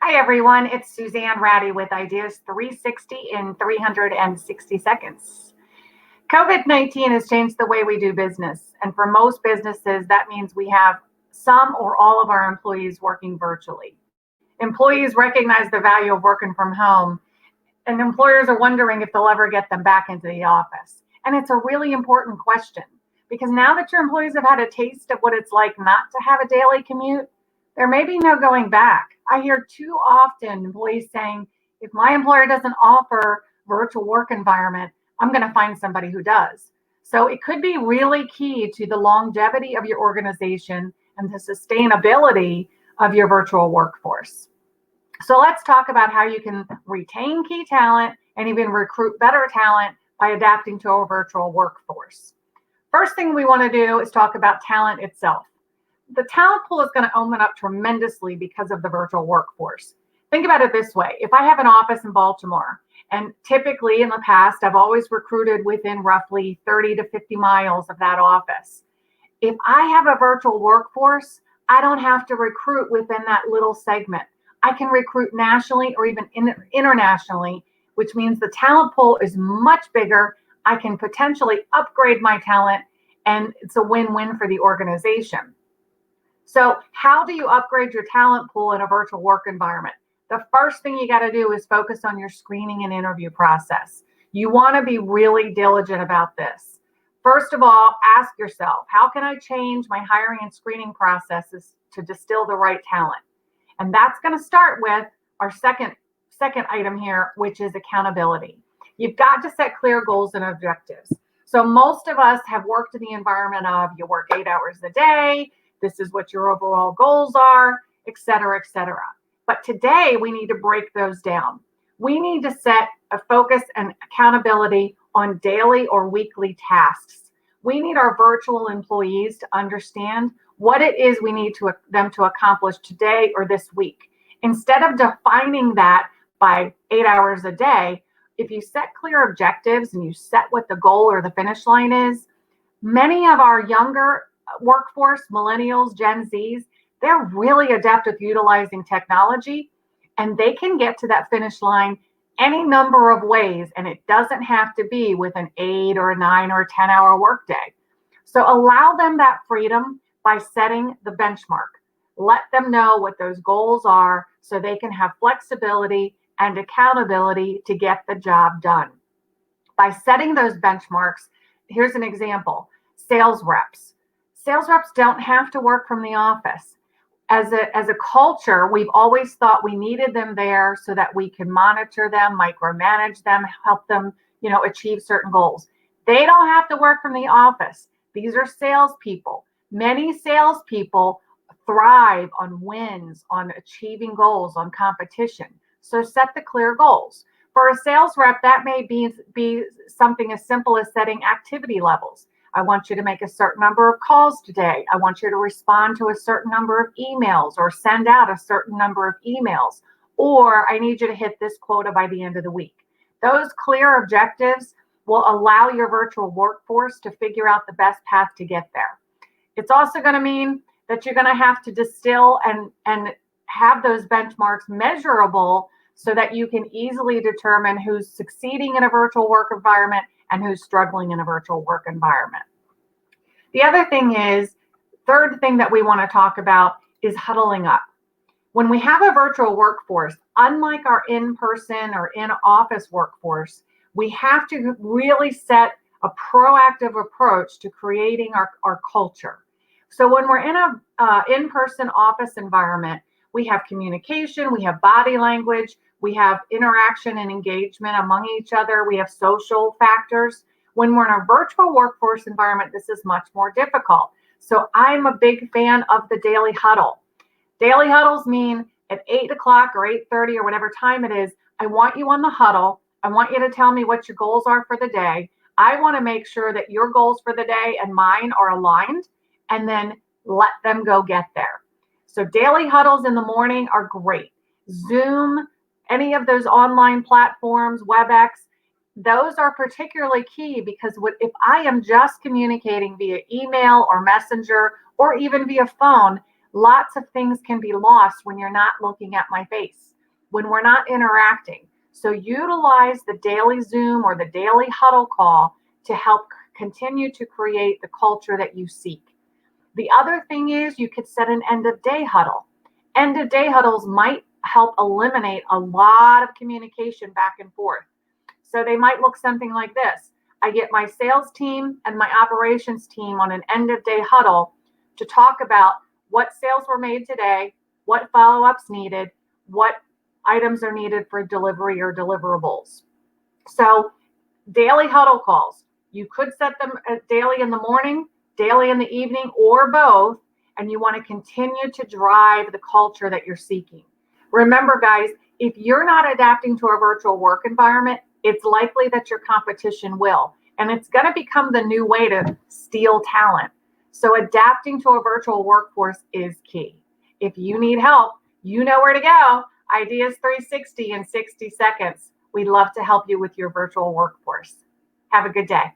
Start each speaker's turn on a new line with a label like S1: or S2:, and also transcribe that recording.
S1: Hi, everyone. It's Suzanne Ratty with Ideas 360 in 360 seconds. COVID-19 has changed the way we do business. And for most businesses, that means we have some or all of our employees working virtually. Employees recognize the value of working from home, and employers are wondering if they'll ever get them back into the office. And it's a really important question because now that your employees have had a taste of what it's like not to have a daily commute, there may be no going back. I hear too often employees saying, if my employer doesn't offer virtual work environment, I'm going to find somebody who does. So it could be really key to the longevity of your organization and the sustainability of your virtual workforce. So let's talk about how you can retain key talent and even recruit better talent by adapting to a virtual workforce. First thing we want to do is talk about talent itself. The talent pool is going to open up tremendously because of the virtual workforce. Think about it this way. If I have an office in Baltimore, and typically in the past, I've always recruited within roughly 30 to 50 miles of that office. If I have a virtual workforce, I don't have to recruit within that little segment. I can recruit nationally or even internationally, which means the talent pool is much bigger. I can potentially upgrade my talent, and it's a win-win for the organization. So how do you upgrade your talent pool in a virtual work environment? The first thing you got to do is focus on your screening and interview process. You want to be really diligent about this. First of all, ask yourself, how can I change my hiring and screening processes to distill the right talent? And that's going to start with our second item here, which is accountability. You've got to set clear goals and objectives. So most of us have worked in the environment of you work 8 hours a day, this is what your overall goals are, et cetera, et cetera. But today we need to break those down. We need to set a focus and accountability on daily or weekly tasks. We need our virtual employees to understand what it is we need them to accomplish today or this week. Instead of defining that by 8 hours a day, if you set clear objectives and you set what the goal or the finish line is, many of our younger workforce, millennials, Gen Zs, they're really adept with utilizing technology, and they can get to that finish line any number of ways, and it doesn't have to be with an 8 or a 9 or a 10-hour workday. So allow them that freedom by setting the benchmark. Let them know what those goals are so they can have flexibility and accountability to get the job done. By setting those benchmarks, here's an example. Sales reps. Sales reps don't have to work from the office. As a culture, we've always thought we needed them there so that we can monitor them, micromanage them, help them, achieve certain goals. They don't have to work from the office. These are salespeople. Many salespeople thrive on wins, on achieving goals, on competition. So set the clear goals. For a sales rep, that may be something as simple as setting activity levels. I want you to make a certain number of calls today. I want you to respond to a certain number of emails or send out a certain number of emails. Or I need you to hit this quota by the end of the week. Those clear objectives will allow your virtual workforce to figure out the best path to get there. It's also going to mean that you're going to have to distill and have those benchmarks measurable so that you can easily determine who's succeeding in a virtual work environment and who's struggling in a virtual work environment. The other thing is, third thing that we want to talk about is huddling up. When we have a virtual workforce, unlike our in-person or in-office workforce, we have to really set a proactive approach to creating our culture. So when we're in a in-person office environment, we have communication, we have body language, we have interaction and engagement among each other, we have social factors. When we're in a virtual workforce environment, this is much more difficult. So I'm a big fan of the daily huddle. Daily huddles mean at 8 o'clock or 8:30 or whatever time it is, I want you on the huddle. I want you to tell me what your goals are for the day. I want to make sure that your goals for the day and mine are aligned, and then let them go get there. So daily huddles in the morning are great. Zoom, any of those online platforms, WebEx, those are particularly key because if I am just communicating via email or messenger or even via phone, lots of things can be lost when you're not looking at my face. when we're not interacting. So utilize the daily Zoom or the daily huddle call to help continue to create the culture that you seek. The other thing is you could set an end of day huddle. End of day huddles might help eliminate a lot of communication back and forth. So they might look something like this. I get my sales team and my operations team on an end of day huddle to talk about what sales were made today, what follow-ups needed, what items are needed for delivery or deliverables. So daily huddle calls, you could set them daily in the morning, daily in the evening, or both, and you want to continue to drive the culture that you're seeking. Remember, guys, if you're not adapting to a virtual work environment, it's likely that your competition will, and it's going to become the new way to steal talent. So adapting to a virtual workforce is key. If you need help, you know where to go. Ideas 360 in 60 seconds. We'd love to help you with your virtual workforce. Have a good day.